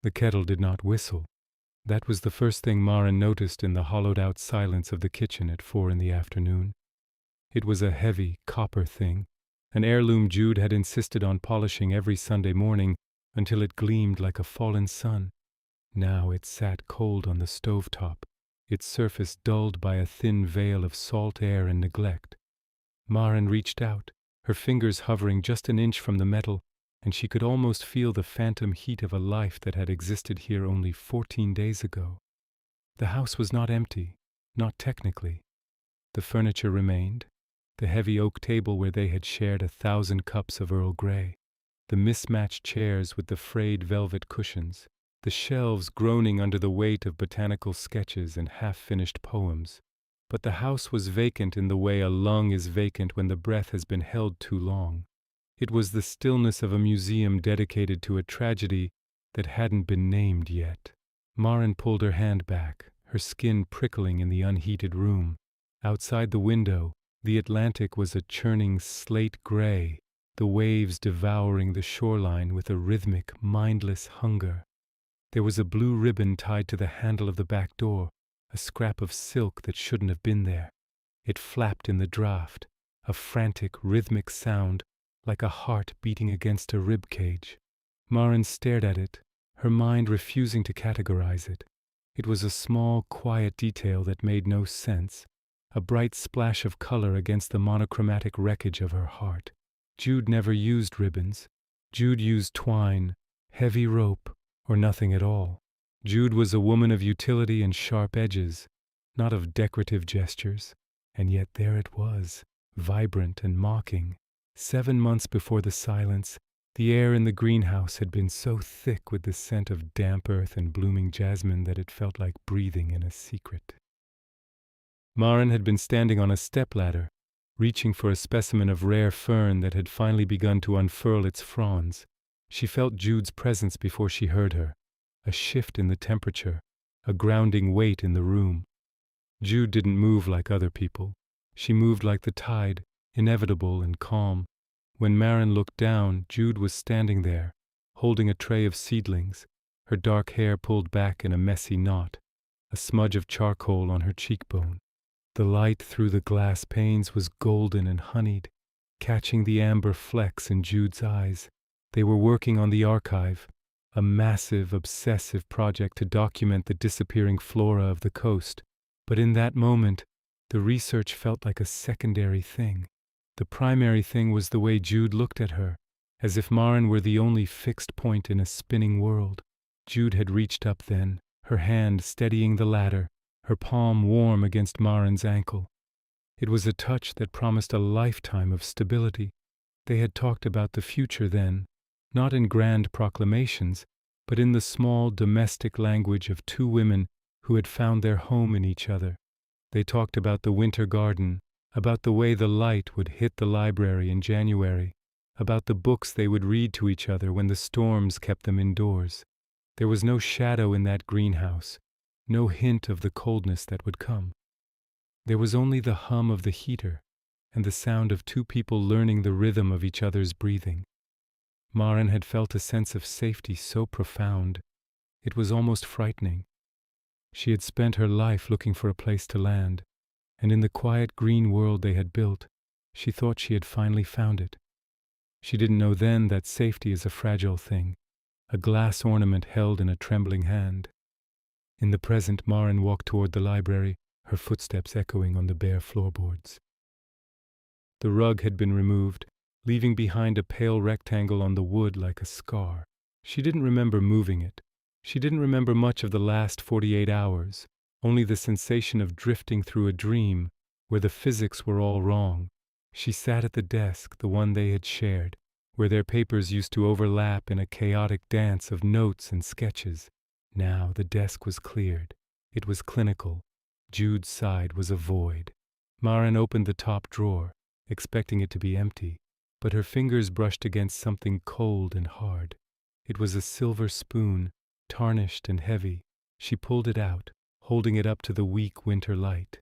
The kettle did not whistle. That was the first thing Maren noticed in the hollowed-out silence of the kitchen at 4 in the afternoon. It was a heavy, copper thing, an heirloom Jude had insisted on polishing every Sunday morning until it gleamed like a fallen sun. Now it sat cold on the stovetop, its surface dulled by a thin veil of salt air and neglect. Maren reached out, her fingers hovering just an inch from the metal, and she could almost feel the phantom heat of a life that had existed here only 14 days ago. The house was not empty, not technically. The furniture remained, the heavy oak table where they had shared 1,000 cups of Earl Grey, the mismatched chairs with the frayed velvet cushions, the shelves groaning under the weight of botanical sketches and half-finished poems. But the house was vacant in the way a lung is vacant when the breath has been held too long. It was the stillness of a museum dedicated to a tragedy that hadn't been named yet. Maren pulled her hand back, her skin prickling in the unheated room. Outside the window, the Atlantic was a churning slate gray, the waves devouring the shoreline with a rhythmic, mindless hunger. There was a blue ribbon tied to the handle of the back door, a scrap of silk that shouldn't have been there. It flapped in the draught, a frantic, rhythmic sound, like a heart beating against a rib cage. Maren stared at it, her mind refusing to categorize it. It was a small, quiet detail that made no sense, a bright splash of color against the monochromatic wreckage of her heart. Jude never used ribbons. Jude used twine, heavy rope, or nothing at all. Jude was a woman of utility and sharp edges, not of decorative gestures, and yet there it was, vibrant and mocking. 7 months before the silence, the air in the greenhouse had been so thick with the scent of damp earth and blooming jasmine that it felt like breathing in a secret. Maren had been standing on a stepladder, reaching for a specimen of rare fern that had finally begun to unfurl its fronds. She felt Jude's presence before she heard her, a shift in the temperature, a grounding weight in the room. Jude didn't move like other people. She moved like the tide, inevitable and calm. When Maren looked down, Jude was standing there, holding a tray of seedlings, her dark hair pulled back in a messy knot, a smudge of charcoal on her cheekbone. The light through the glass panes was golden and honeyed, catching the amber flecks in Jude's eyes. They were working on the archive, a massive, obsessive project to document the disappearing flora of the coast. But in that moment, the research felt like a secondary thing. The primary thing was the way Jude looked at her, as if Maren were the only fixed point in a spinning world. Jude had reached up then, her hand steadying the ladder, her palm warm against Maren's ankle. It was a touch that promised a lifetime of stability. They had talked about the future then, not in grand proclamations, but in the small domestic language of two women who had found their home in each other. They talked about the winter garden, about the way the light would hit the library in January, about the books they would read to each other when the storms kept them indoors. There was no shadow in that greenhouse, no hint of the coldness that would come. There was only the hum of the heater and the sound of two people learning the rhythm of each other's breathing. Maren had felt a sense of safety so profound, it was almost frightening. She had spent her life looking for a place to land, and in the quiet green world they had built, she thought she had finally found it. She didn't know then that safety is a fragile thing, a glass ornament held in a trembling hand. In the present, Maren walked toward the library, her footsteps echoing on the bare floorboards. The rug had been removed, leaving behind a pale rectangle on the wood like a scar. She didn't remember moving it. She didn't remember much of the last 48 hours, only the sensation of drifting through a dream where the physics were all wrong. She sat at the desk, the one they had shared, where their papers used to overlap in a chaotic dance of notes and sketches. Now the desk was cleared. It was clinical. Jude's side was a void. Maren opened the top drawer, expecting it to be empty, but her fingers brushed against something cold and hard. It was a silver spoon, tarnished and heavy. She pulled it out, holding it up to the weak winter light.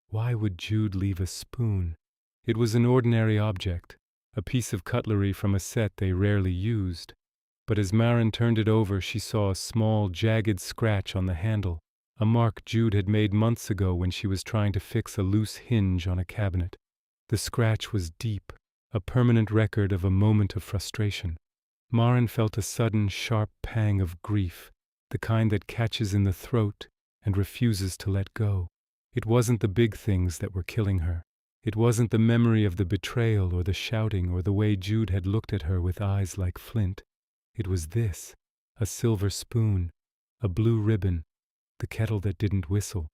Why would Jude leave a spoon? It was an ordinary object, a piece of cutlery from a set they rarely used. But as Maren turned it over, she saw a small, jagged scratch on the handle, a mark Jude had made months ago when she was trying to fix a loose hinge on a cabinet. The scratch was deep, a permanent record of a moment of frustration. Maren felt a sudden, sharp pang of grief, the kind that catches in the throat and refuses to let go. It wasn't the big things that were killing her. It wasn't the memory of the betrayal or the shouting or the way Jude had looked at her with eyes like flint. It was this, a silver spoon, a blue ribbon, the kettle that didn't whistle.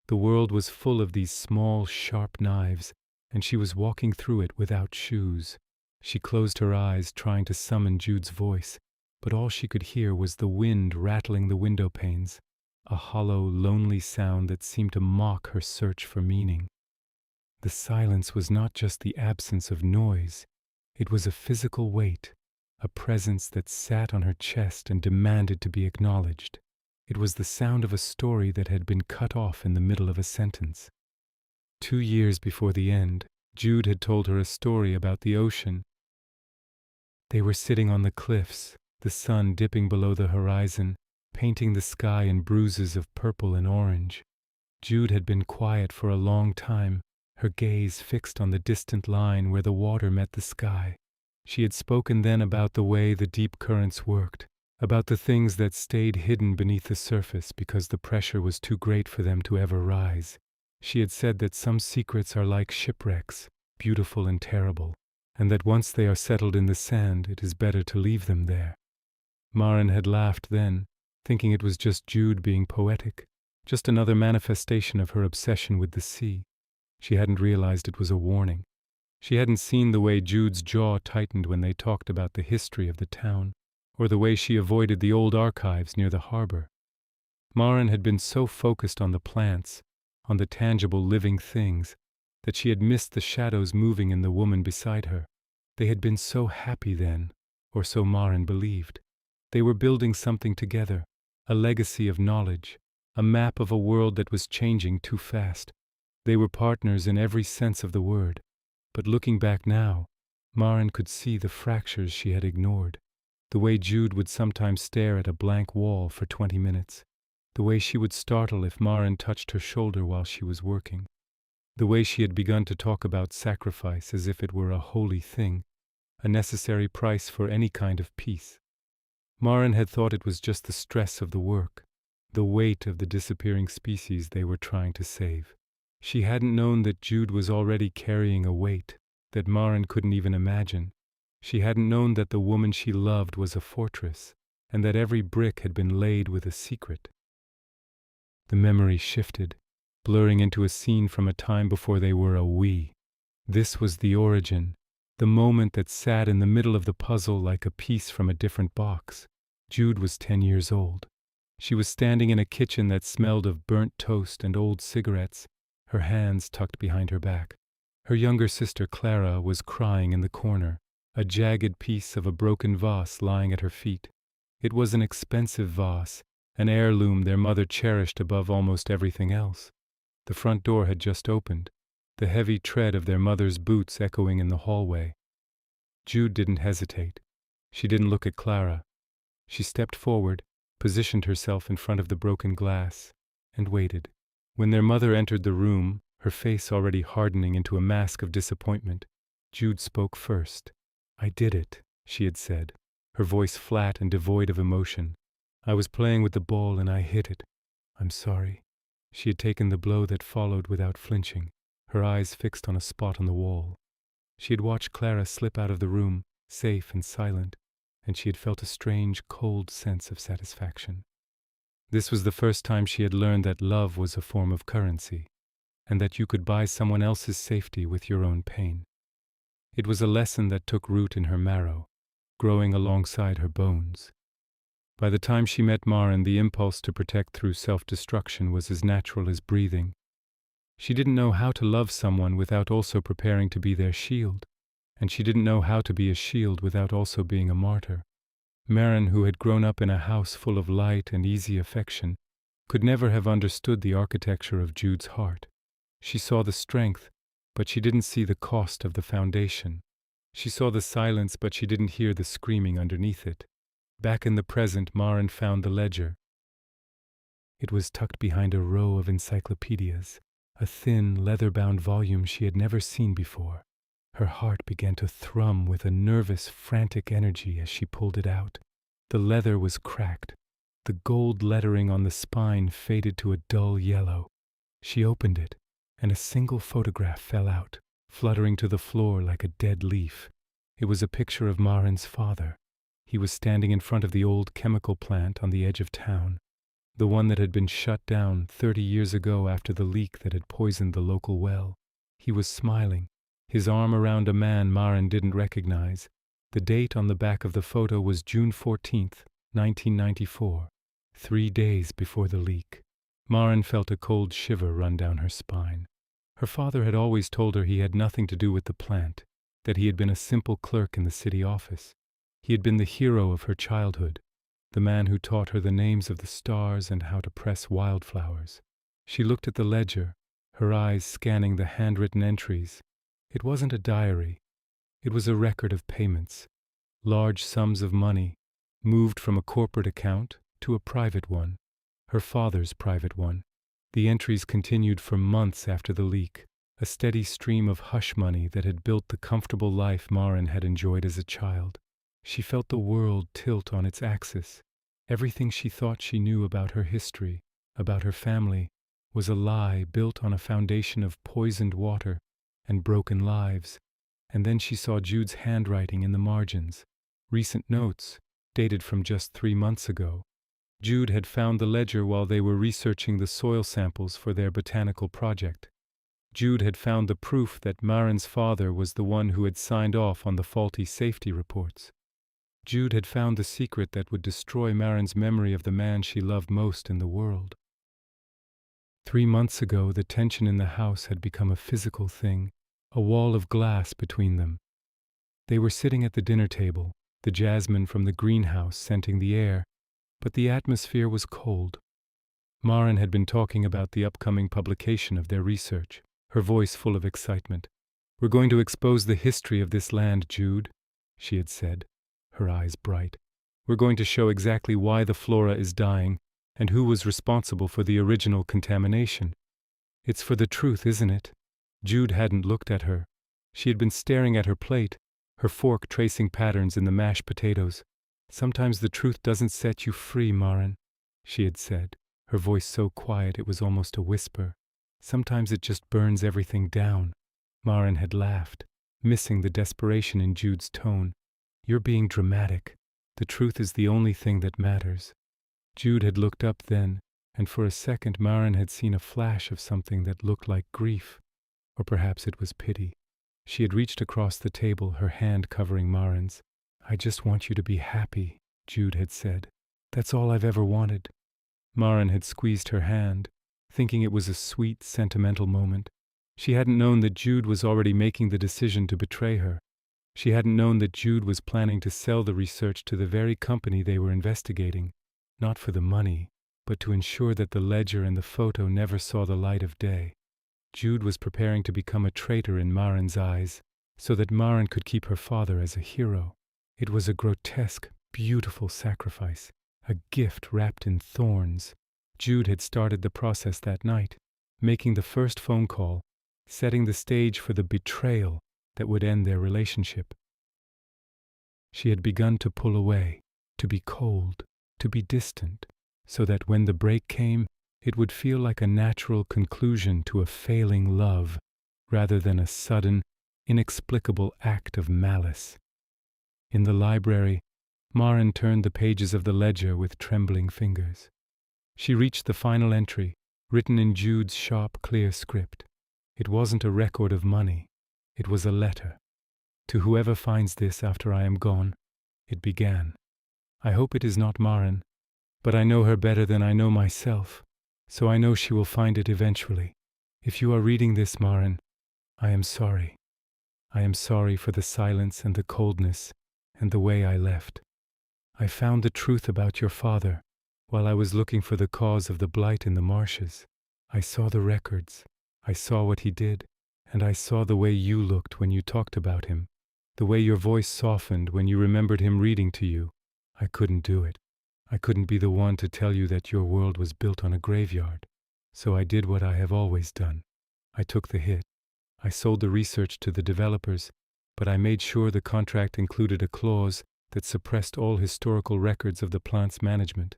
The world was full of these small, sharp knives, and she was walking through it without shoes. She closed her eyes, trying to summon Jude's voice, but all she could hear was the wind rattling the window panes, a hollow, lonely sound that seemed to mock her search for meaning. The silence was not just the absence of noise. It was a physical weight, a presence that sat on her chest and demanded to be acknowledged. It was the sound of a story that had been cut off in the middle of a sentence. 2 years before the end, Jude had told her a story about the ocean. They were sitting on the cliffs, the sun dipping below the horizon, painting the sky in bruises of purple and orange. Jude had been quiet for a long time, her gaze fixed on the distant line where the water met the sky. She had spoken then about the way the deep currents worked, about the things that stayed hidden beneath the surface because the pressure was too great for them to ever rise. She had said that some secrets are like shipwrecks, beautiful and terrible, and that once they are settled in the sand, it is better to leave them there. Maren had laughed then, thinking it was just Jude being poetic, just another manifestation of her obsession with the sea. She hadn't realized it was a warning. She hadn't seen the way Jude's jaw tightened when they talked about the history of the town, or the way she avoided the old archives near the harbor. Maren had been so focused on the plants, on the tangible living things, that she had missed the shadows moving in the woman beside her. They had been so happy then, or so Maren believed. They were building something together, a legacy of knowledge, a map of a world that was changing too fast. They were partners in every sense of the word. But looking back now, Maren could see the fractures she had ignored. The way Jude would sometimes stare at a blank wall for 20 minutes. The way she would startle if Maren touched her shoulder while she was working. The way she had begun to talk about sacrifice as if it were a holy thing, a necessary price for any kind of peace. Maren had thought it was just the stress of the work, the weight of the disappearing species they were trying to save. She hadn't known that Jude was already carrying a weight that Maren couldn't even imagine. She hadn't known that the woman she loved was a fortress, and that every brick had been laid with a secret. The memory shifted, blurring into a scene from a time before they were a we. This was the origin, the moment that sat in the middle of the puzzle like a piece from a different box. Jude was 10 years old. She was standing in a kitchen that smelled of burnt toast and old cigarettes, her hands tucked behind her back. Her younger sister Clara was crying in the corner, a jagged piece of a broken vase lying at her feet. It was an expensive vase, an heirloom their mother cherished above almost everything else. The front door had just opened, the heavy tread of their mother's boots echoing in the hallway. Jude didn't hesitate. She didn't look at Clara. She stepped forward, positioned herself in front of the broken glass, and waited. When their mother entered the room, her face already hardening into a mask of disappointment, Jude spoke first. "I did it," she had said, her voice flat and devoid of emotion. "I was playing with the ball and I hit it. I'm sorry." She had taken the blow that followed without flinching, her eyes fixed on a spot on the wall. She had watched Clara slip out of the room, safe and silent, and she had felt a strange, cold sense of satisfaction. This was the first time she had learned that love was a form of currency, and that you could buy someone else's safety with your own pain. It was a lesson that took root in her marrow, growing alongside her bones. By the time she met Maren, the impulse to protect through self-destruction was as natural as breathing. She didn't know how to love someone without also preparing to be their shield, and she didn't know how to be a shield without also being a martyr. Maren, who had grown up in a house full of light and easy affection, could never have understood the architecture of Jude's heart. She saw the strength, but she didn't see the cost of the foundation. She saw the silence, but she didn't hear the screaming underneath it. Back in the present, Maren found the ledger. It was tucked behind a row of encyclopedias, a thin, leather-bound volume she had never seen before. Her heart began to thrum with a nervous, frantic energy as she pulled it out. The leather was cracked. The gold lettering on the spine faded to a dull yellow. She opened it, and a single photograph fell out, fluttering to the floor like a dead leaf. It was a picture of Maren's father. He was standing in front of the old chemical plant on the edge of town, the one that had been shut down 30 years ago after the leak that had poisoned the local well. He was smiling, his arm around a man Maren didn't recognize. The date on the back of the photo was June 14th, 1994, 3 days before the leak. Maren felt a cold shiver run down her spine. Her father had always told her he had nothing to do with the plant, that he had been a simple clerk in the city office. He had been the hero of her childhood, the man who taught her the names of the stars and how to press wildflowers. She looked at the ledger, her eyes scanning the handwritten entries. It wasn't a diary. It was a record of payments, large sums of money, moved from a corporate account to a private one, her father's private one. The entries continued for months after the leak, a steady stream of hush money that had built the comfortable life Maren had enjoyed as a child. She felt the world tilt on its axis. Everything she thought she knew about her history, about her family, was a lie built on a foundation of poisoned water and broken lives. And then she saw Jude's handwriting in the margins, recent notes, dated from just 3 months ago. Jude had found the ledger while they were researching the soil samples for their botanical project. Jude had found the proof that Maren's father was the one who had signed off on the faulty safety reports. Jude had found the secret that would destroy Maren's memory of the man she loved most in the world. 3 months ago, the tension in the house had become a physical thing, a wall of glass between them. They were sitting at the dinner table, the jasmine from the greenhouse scenting the air, but the atmosphere was cold. Maren had been talking about the upcoming publication of their research, her voice full of excitement. "We're going to expose the history of this land, Jude," she had said, her eyes bright. "We're going to show exactly why the flora is dying and who was responsible for the original contamination. It's for the truth, isn't it?" Jude hadn't looked at her. She had been staring at her plate, her fork tracing patterns in the mashed potatoes. "Sometimes the truth doesn't set you free, Maren," she had said, her voice so quiet it was almost a whisper. "Sometimes it just burns everything down." Maren had laughed, missing the desperation in Jude's tone. "You're being dramatic. The truth is the only thing that matters." Jude had looked up then, and for a second Maren had seen a flash of something that looked like grief, or perhaps it was pity. She had reached across the table, her hand covering Maren's. "I just want you to be happy," Jude had said. "That's all I've ever wanted." Maren had squeezed her hand, thinking it was a sweet, sentimental moment. She hadn't known that Jude was already making the decision to betray her. She hadn't known that Jude was planning to sell the research to the very company they were investigating, not for the money, but to ensure that the ledger and the photo never saw the light of day. Jude was preparing to become a traitor in Maren's eyes, so that Maren could keep her father as a hero. It was a grotesque, beautiful sacrifice, a gift wrapped in thorns. Jude had started the process that night, making the first phone call, setting the stage for the betrayal that would end their relationship. She had begun to pull away, to be cold, to be distant, so that when the break came, it would feel like a natural conclusion to a failing love, rather than a sudden, inexplicable act of malice. In the library, Maren turned the pages of the ledger with trembling fingers. She reached the final entry, written in Jude's sharp, clear script. It wasn't a record of money. It was a letter. "To whoever finds this after I am gone," it began. "I hope it is not Maren, but I know her better than I know myself, so I know she will find it eventually. If you are reading this, Maren, I am sorry. I am sorry for the silence and the coldness and the way I left. I found the truth about your father while I was looking for the cause of the blight in the marshes. I saw the records. I saw what he did, and I saw the way you looked when you talked about him, the way your voice softened when you remembered him reading to you. I couldn't do it. I couldn't be the one to tell you that your world was built on a graveyard. So I did what I have always done. I took the hit. I sold the research to the developers, but I made sure the contract included a clause that suppressed all historical records of the plant's management.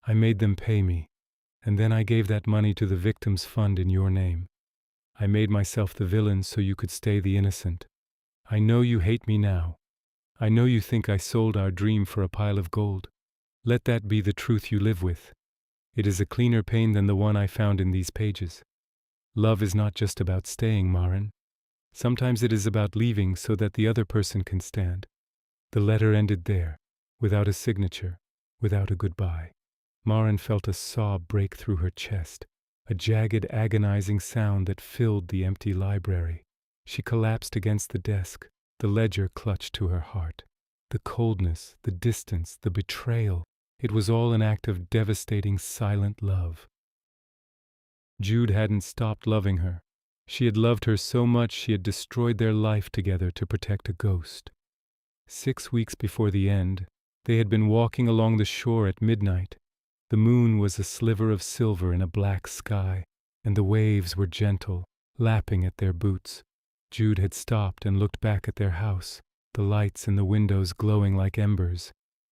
I made them pay me, and then I gave that money to the victims' fund in your name. I made myself the villain so you could stay the innocent. I know you hate me now. I know you think I sold our dream for a pile of gold. Let that be the truth you live with. It is a cleaner pain than the one I found in these pages. Love is not just about staying, Maren. Sometimes it is about leaving so that the other person can stand. The letter ended there, without a signature, without a goodbye. Maren felt a sob break through her chest, a jagged, agonizing sound that filled the empty library. She collapsed against the desk, the ledger clutched to her heart. The coldness, the distance, the betrayal, it was all an act of devastating, silent love. Jude hadn't stopped loving her. She had loved her so much she had destroyed their life together to protect a ghost. 6 weeks before the end, they had been walking along the shore at midnight. The moon was a sliver of silver in a black sky, and the waves were gentle, lapping at their boots. Jude had stopped and looked back at their house, the lights in the windows glowing like embers.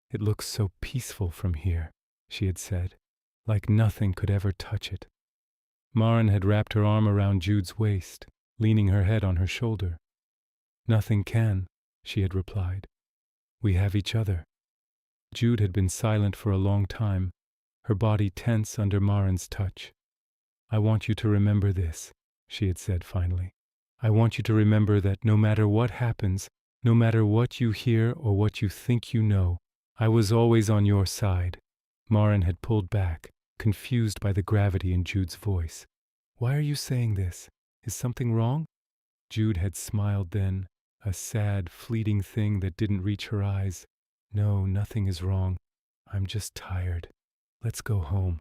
"It looks so peaceful from here," she had said, "like nothing could ever touch it." Maren had wrapped her arm around Jude's waist, leaning her head on her shoulder. "Nothing can," she had replied. "We have each other." Jude had been silent for a long time, her body tense under Maren's touch. "I want you to remember this," she had said finally. "I want you to remember that no matter what happens, no matter what you hear or what you think you know, I was always on your side." Maren had pulled back, confused by the gravity in Jude's voice. "Why are you saying this? Is something wrong?" Jude had smiled then, a sad, fleeting thing that didn't reach her eyes. "No, nothing is wrong. I'm just tired. Let's go home."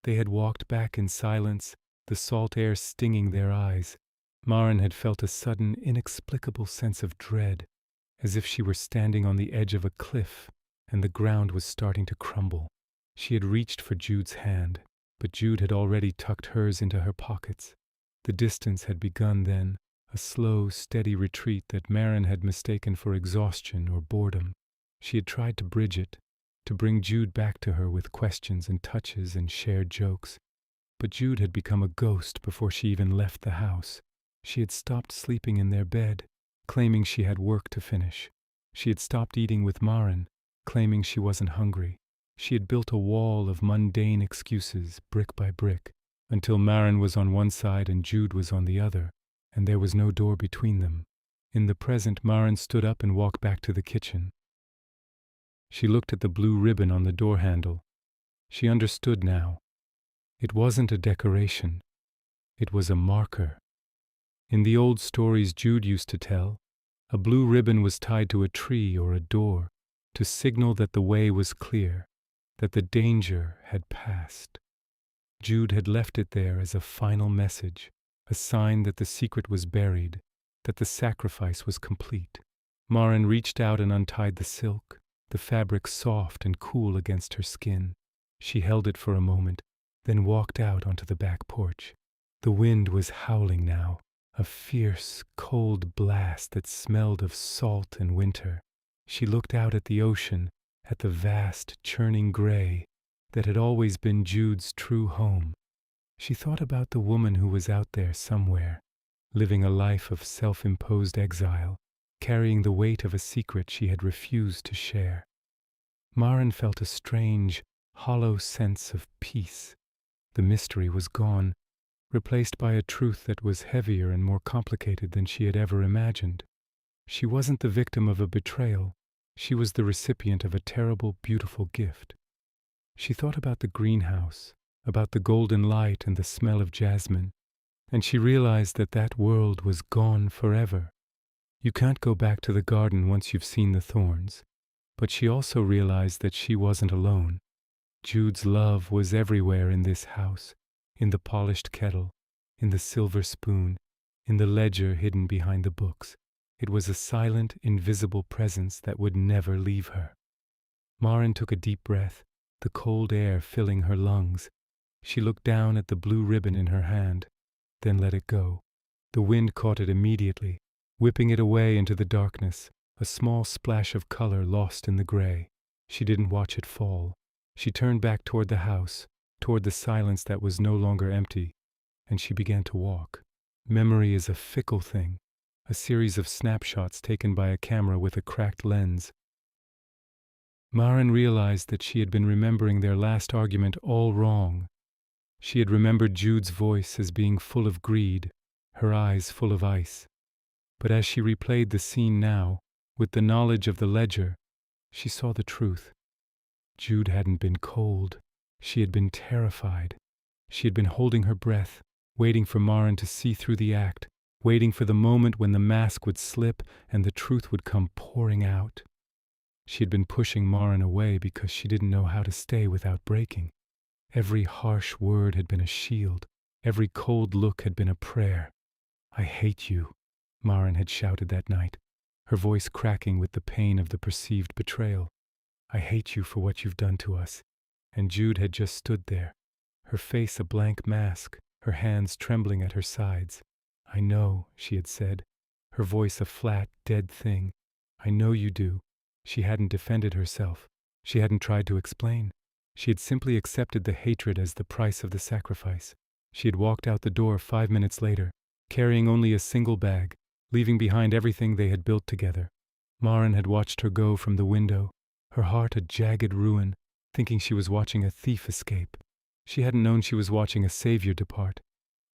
They had walked back in silence, the salt air stinging their eyes. Maren had felt a sudden, inexplicable sense of dread, as if she were standing on the edge of a cliff and the ground was starting to crumble. She had reached for Jude's hand, but Jude had already tucked hers into her pockets. The distance had begun then, a slow, steady retreat that Maren had mistaken for exhaustion or boredom. She had tried to bridge it, to bring Jude back to her with questions and touches and shared jokes. But Jude had become a ghost before she even left the house. She had stopped sleeping in their bed, claiming she had work to finish. She had stopped eating with Maren, claiming she wasn't hungry. She had built a wall of mundane excuses, brick by brick, until Maren was on one side and Jude was on the other, and there was no door between them. In the present, Maren stood up and walked back to the kitchen. She looked at the blue ribbon on the door handle. She understood now. It wasn't a decoration. It was a marker. In the old stories Jude used to tell, a blue ribbon was tied to a tree or a door to signal that the way was clear, that the danger had passed. Jude had left it there as a final message, a sign that the secret was buried, that the sacrifice was complete. Maren reached out and untied the silk, the fabric soft and cool against her skin. She held it for a moment, then walked out onto the back porch. The wind was howling now, a fierce, cold blast that smelled of salt and winter. She looked out at the ocean, at the vast, churning gray that had always been Jude's true home. She thought about the woman who was out there somewhere, living a life of self-imposed exile, carrying the weight of a secret she had refused to share. Maren felt a strange, hollow sense of peace. The mystery was gone, replaced by a truth that was heavier and more complicated than she had ever imagined. She wasn't the victim of a betrayal. She was the recipient of a terrible, beautiful gift. She thought about the greenhouse, about the golden light and the smell of jasmine, and she realized that that world was gone forever. You can't go back to the garden once you've seen the thorns. But she also realized that she wasn't alone. Jude's love was everywhere in this house, in the polished kettle, in the silver spoon, in the ledger hidden behind the books. It was a silent, invisible presence that would never leave her. Maren took a deep breath, the cold air filling her lungs. She looked down at the blue ribbon in her hand, then let it go. The wind caught it immediately, whipping it away into the darkness, a small splash of color lost in the gray. She didn't watch it fall. She turned back toward the house, toward the silence that was no longer empty, and she began to walk. Memory is a fickle thing, a series of snapshots taken by a camera with a cracked lens. Maren realized that she had been remembering their last argument all wrong. She had remembered Jude's voice as being full of greed, her eyes full of ice. But as she replayed the scene now, with the knowledge of the ledger, she saw the truth. Jude hadn't been cold. She had been terrified. She had been holding her breath, waiting for Maren to see through the act, waiting for the moment when the mask would slip and the truth would come pouring out. She had been pushing Maren away because she didn't know how to stay without breaking. Every harsh word had been a shield. Every cold look had been a prayer. "I hate you," Maren had shouted that night, her voice cracking with the pain of the perceived betrayal. "I hate you for what you've done to us." And Jude had just stood there, her face a blank mask, her hands trembling at her sides. "I know," she had said, her voice a flat, dead thing. "I know you do." She hadn't defended herself. She hadn't tried to explain. She had simply accepted the hatred as the price of the sacrifice. She had walked out the door 5 minutes later, carrying only a single bag, leaving behind everything they had built together. Maren had watched her go from the window, her heart a jagged ruin, thinking she was watching a thief escape. She hadn't known she was watching a savior depart.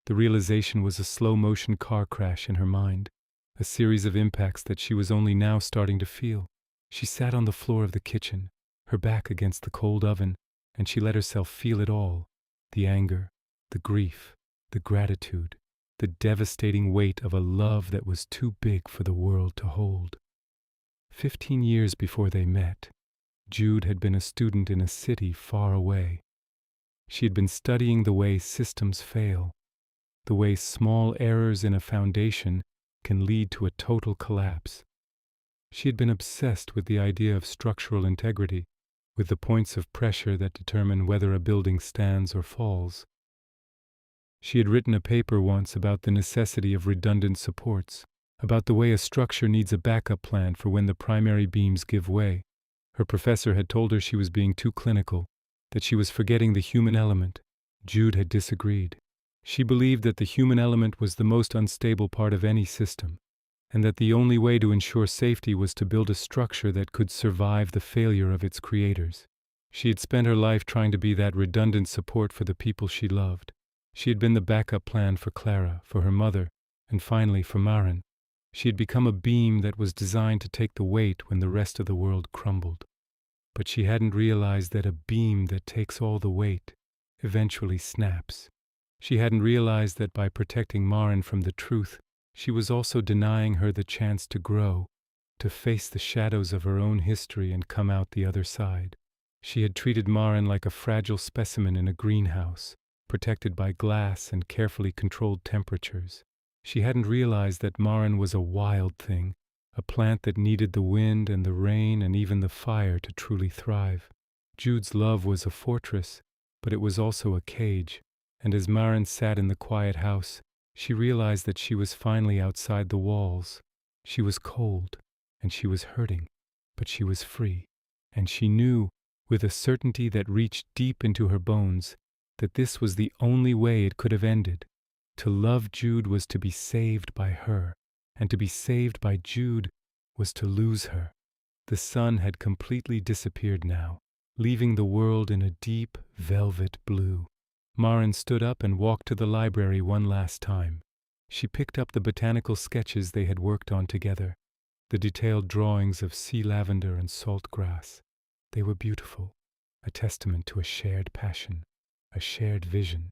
The realization was a slow-motion car crash in her mind, a series of impacts that she was only now starting to feel. She sat on the floor of the kitchen, her back against the cold oven, and she let herself feel it all: the anger, the grief, the gratitude, the devastating weight of a love that was too big for the world to hold. 15 years before they met, Jude had been a student in a city far away. She had been studying the way systems fail, the way small errors in a foundation can lead to a total collapse. She had been obsessed with the idea of structural integrity, with the points of pressure that determine whether a building stands or falls. She had written a paper once about the necessity of redundant supports, about the way a structure needs a backup plan for when the primary beams give way. Her professor had told her she was being too clinical, that she was forgetting the human element. Jude had disagreed. She believed that the human element was the most unstable part of any system, and that the only way to ensure safety was to build a structure that could survive the failure of its creators. She had spent her life trying to be that redundant support for the people she loved. She had been the backup plan for Clara, for her mother, and finally for Maren. She had become a beam that was designed to take the weight when the rest of the world crumbled. But she hadn't realized that a beam that takes all the weight eventually snaps. She hadn't realized that by protecting Maren from the truth, she was also denying her the chance to grow, to face the shadows of her own history and come out the other side. She had treated Maren like a fragile specimen in a greenhouse, protected by glass and carefully controlled temperatures. She hadn't realized that Maren was a wild thing, a plant that needed the wind and the rain and even the fire to truly thrive. Jude's love was a fortress, but it was also a cage, and as Maren sat in the quiet house, she realized that she was finally outside the walls. She was cold, and she was hurting, but she was free, and she knew, with a certainty that reached deep into her bones, that this was the only way it could have ended. To love Jude was to be saved by her, and to be saved by Jude was to lose her. The sun had completely disappeared now, leaving the world in a deep velvet blue. Maren stood up and walked to the library one last time. She picked up the botanical sketches they had worked on together, the detailed drawings of sea lavender and salt grass. They were beautiful, a testament to a shared passion, a shared vision.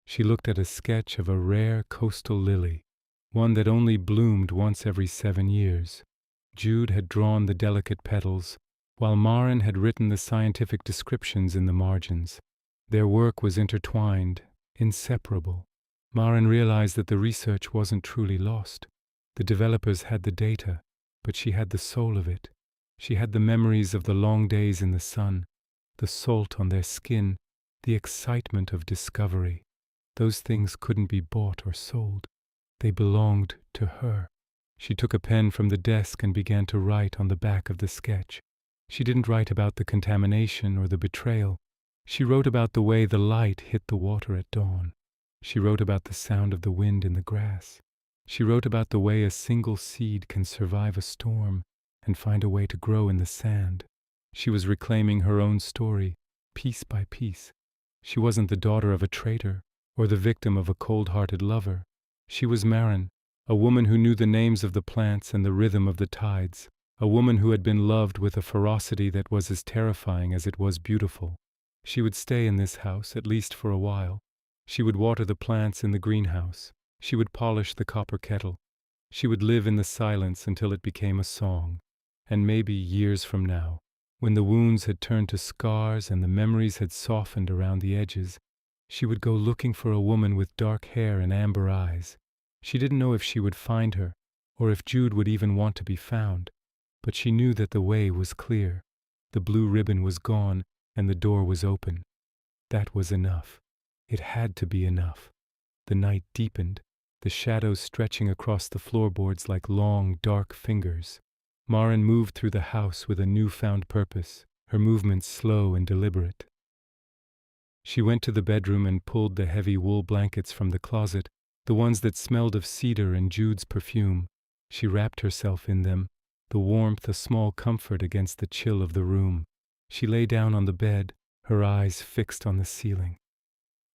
She looked at a sketch of a rare coastal lily, one that only bloomed once every 7 years. Jude had drawn the delicate petals, while Maren had written the scientific descriptions in the margins. Their work was intertwined, inseparable. Maren realized that the research wasn't truly lost. The developers had the data, but she had the soul of it. She had the memories of the long days in the sun, the salt on their skin, the excitement of discovery. Those things couldn't be bought or sold. They belonged to her. She took a pen from the desk and began to write on the back of the sketch. She didn't write about the contamination or the betrayal. She wrote about the way the light hit the water at dawn. She wrote about the sound of the wind in the grass. She wrote about the way a single seed can survive a storm and find a way to grow in the sand. She was reclaiming her own story, piece by piece. She wasn't the daughter of a traitor or the victim of a cold-hearted lover. She was Maren, a woman who knew the names of the plants and the rhythm of the tides, a woman who had been loved with a ferocity that was as terrifying as it was beautiful. She would stay in this house, at least for a while. She would water the plants in the greenhouse. She would polish the copper kettle. She would live in the silence until it became a song. And maybe years from now, when the wounds had turned to scars and the memories had softened around the edges, she would go looking for a woman with dark hair and amber eyes. She didn't know if she would find her, or if Jude would even want to be found, but she knew that the way was clear. The blue ribbon was gone, and the door was open. That was enough. It had to be enough. The night deepened, the shadows stretching across the floorboards like long, dark fingers. Maren moved through the house with a newfound purpose, her movements slow and deliberate. She went to the bedroom and pulled the heavy wool blankets from the closet, the ones that smelled of cedar and Jude's perfume. She wrapped herself in them, the warmth a small comfort against the chill of the room. She lay down on the bed, her eyes fixed on the ceiling.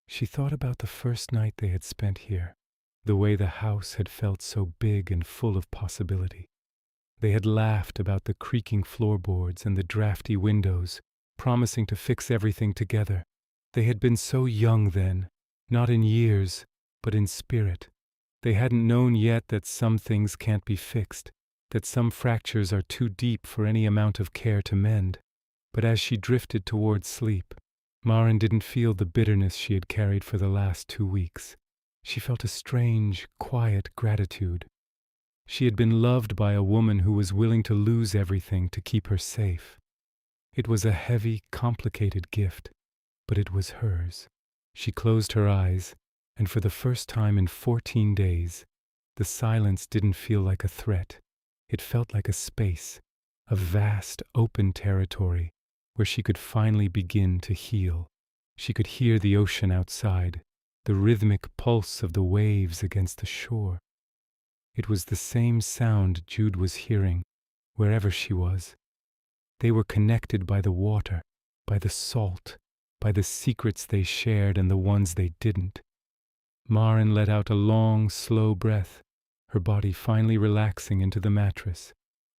She thought about the first night they had spent here, the way the house had felt so big and full of possibility. They had laughed about the creaking floorboards and the drafty windows, promising to fix everything together. They had been so young then, not in years, but in spirit. They hadn't known yet that some things can't be fixed, that some fractures are too deep for any amount of care to mend. But as she drifted towards sleep, Maren didn't feel the bitterness she had carried for the last 2 weeks. She felt a strange, quiet gratitude. She had been loved by a woman who was willing to lose everything to keep her safe. It was a heavy, complicated gift, but it was hers. She closed her eyes, and for the first time in 14 days, the silence didn't feel like a threat. It felt like a space, a vast, open territory where she could finally begin to heal. She could hear the ocean outside, the rhythmic pulse of the waves against the shore. It was the same sound Jude was hearing, wherever she was. They were connected by the water, by the salt, by the secrets they shared and the ones they didn't. Maren let out a long, slow breath, her body finally relaxing into the mattress.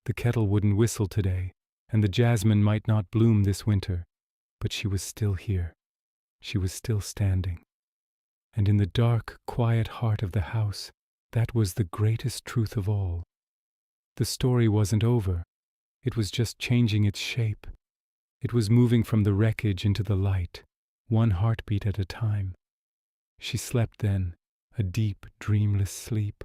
The kettle wouldn't whistle today, and the jasmine might not bloom this winter, but she was still here. She was still standing. And in the dark, quiet heart of the house, that was the greatest truth of all. The story wasn't over. It was just changing its shape. It was moving from the wreckage into the light, one heartbeat at a time. She slept then, a deep, dreamless sleep,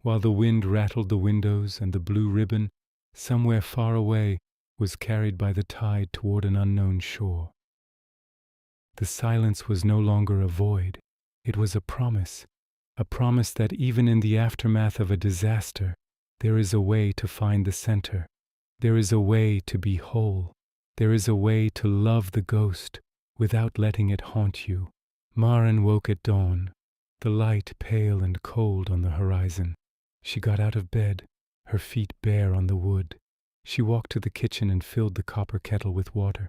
while the wind rattled the windows and the blue ribbon, somewhere far away, was carried by the tide toward an unknown shore. The silence was no longer a void. It was a promise that even in the aftermath of a disaster, there is a way to find the center. There is a way to be whole. There is a way to love the ghost without letting it haunt you. Maren woke at dawn, the light pale and cold on the horizon. She got out of bed, her feet bare on the wood. She walked to the kitchen and filled the copper kettle with water.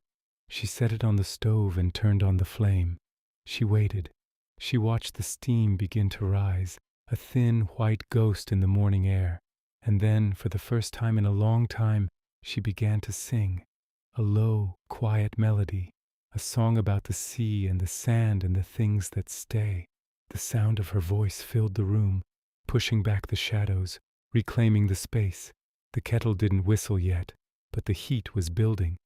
She set it on the stove and turned on the flame. She waited. She watched the steam begin to rise, a thin white ghost in the morning air. And then, for the first time in a long time, she began to sing, a low, quiet melody, a song about the sea and the sand and the things that stay. The sound of her voice filled the room, pushing back the shadows, reclaiming the space. The kettle didn't whistle yet, but the heat was building.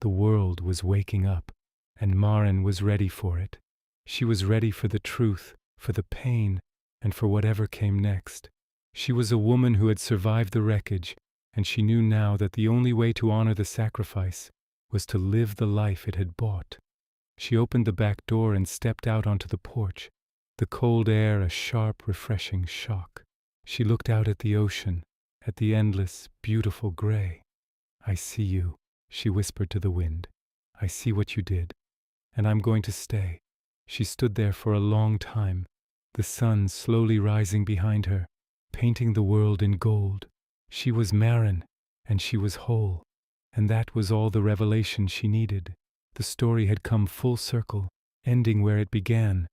The world was waking up, and Maren was ready for it. She was ready for the truth, for the pain, and for whatever came next. She was a woman who had survived the wreckage, and she knew now that the only way to honor the sacrifice was to live the life it had bought. She opened the back door and stepped out onto the porch, the cold air a sharp, refreshing shock. She looked out at the ocean, at the endless, beautiful gray. "I see you," she whispered to the wind. "I see what you did, and I'm going to stay." She stood there for a long time, the sun slowly rising behind her, painting the world in gold. She was Maren, and she was whole, and that was all the revelation she needed. The story had come full circle, ending where it began,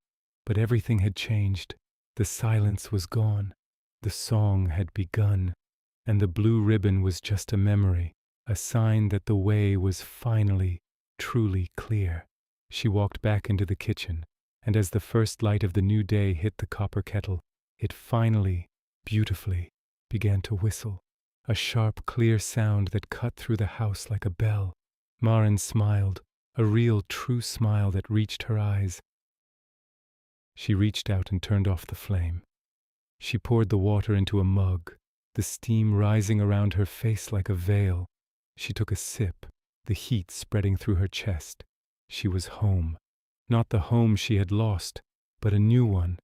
but everything had changed. The silence was gone, the song had begun, and the blue ribbon was just a memory, a sign that the way was finally, truly clear. She walked back into the kitchen, and as the first light of the new day hit the copper kettle, it finally, beautifully, began to whistle, a sharp, clear sound that cut through the house like a bell. Maren smiled, a real, true smile that reached her eyes. She reached out and turned off the flame. She poured the water into a mug, the steam rising around her face like a veil. She took a sip, the heat spreading through her chest. She was home. Not the home she had lost, but a new one,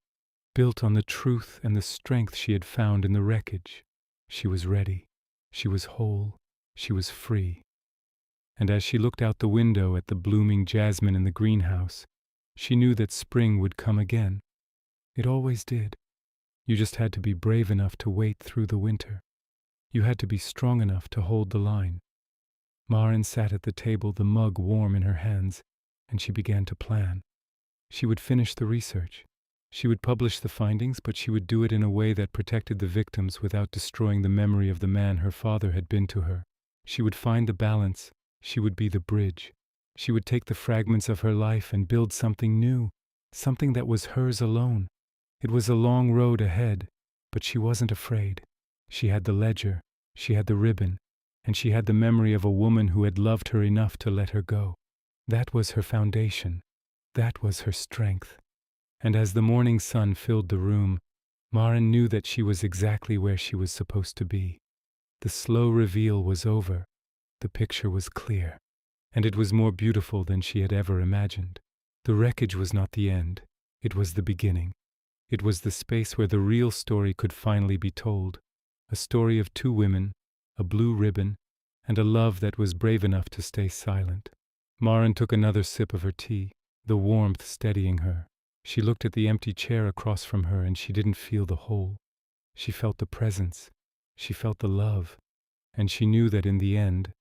built on the truth and the strength she had found in the wreckage. She was ready. She was whole. She was free. And as she looked out the window at the blooming jasmine in the greenhouse, she knew that spring would come again. It always did. You just had to be brave enough to wait through the winter. You had to be strong enough to hold the line. Maren sat at the table, the mug warm in her hands, and she began to plan. She would finish the research. She would publish the findings, but she would do it in a way that protected the victims without destroying the memory of the man her father had been to her. She would find the balance. She would be the bridge. She would take the fragments of her life and build something new, something that was hers alone. It was a long road ahead, but she wasn't afraid. She had the ledger, she had the ribbon, and she had the memory of a woman who had loved her enough to let her go. That was her foundation. That was her strength. And as the morning sun filled the room, Maren knew that she was exactly where she was supposed to be. The slow reveal was over. The picture was clear, and it was more beautiful than she had ever imagined. The wreckage was not the end. It was the beginning. It was the space where the real story could finally be told. A story of two women, a blue ribbon, and a love that was brave enough to stay silent. Maren took another sip of her tea, the warmth steadying her. She looked at the empty chair across from her and she didn't feel the hole. She felt the presence. She felt the love. And she knew that in the end,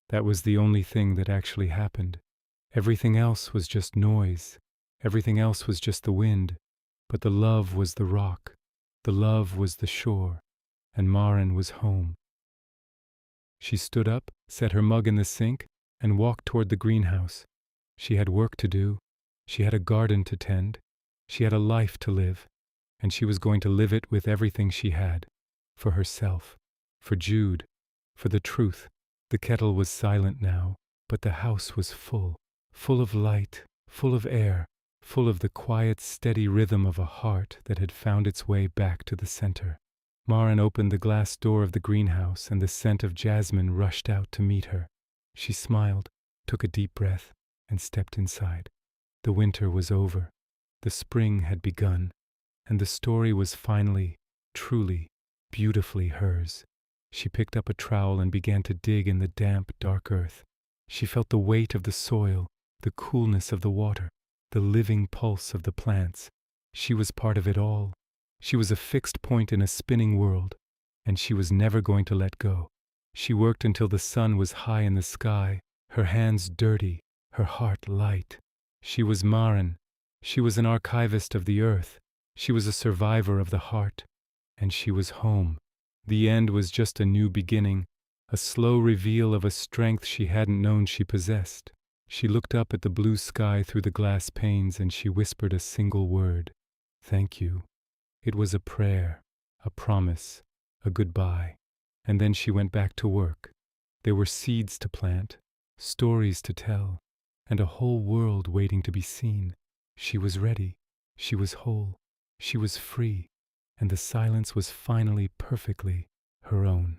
that was the only thing that actually happened. Everything else was just noise. Everything else was just the wind. But the love was the rock. The love was the shore. And Maren was home. She stood up, set her mug in the sink, and walked toward the greenhouse. She had work to do. She had a garden to tend. She had a life to live. And she was going to live it with everything she had. For herself. For Jude. For the truth. The kettle was silent now, but the house was full. Full of light, full of air, full of the quiet, steady rhythm of a heart that had found its way back to the center. Maren opened the glass door of the greenhouse and the scent of jasmine rushed out to meet her. She smiled, took a deep breath, and stepped inside. The winter was over. The spring had begun, and the story was finally, truly, beautifully hers. She picked up a trowel and began to dig in the damp, dark earth. She felt the weight of the soil, the coolness of the water, the living pulse of the plants. She was part of it all. She was a fixed point in a spinning world, and she was never going to let go. She worked until the sun was high in the sky, her hands dirty, her heart light. She was Maren. She was an archivist of the earth. She was a survivor of the heart. And she was home. The end was just a new beginning, a slow reveal of a strength she hadn't known she possessed. She looked up at the blue sky through the glass panes and she whispered a single word. Thank you. It was a prayer, a promise, a goodbye. And then she went back to work. There were seeds to plant, stories to tell, and a whole world waiting to be seen. She was ready. She was whole. She was free. And the silence was finally perfectly her own.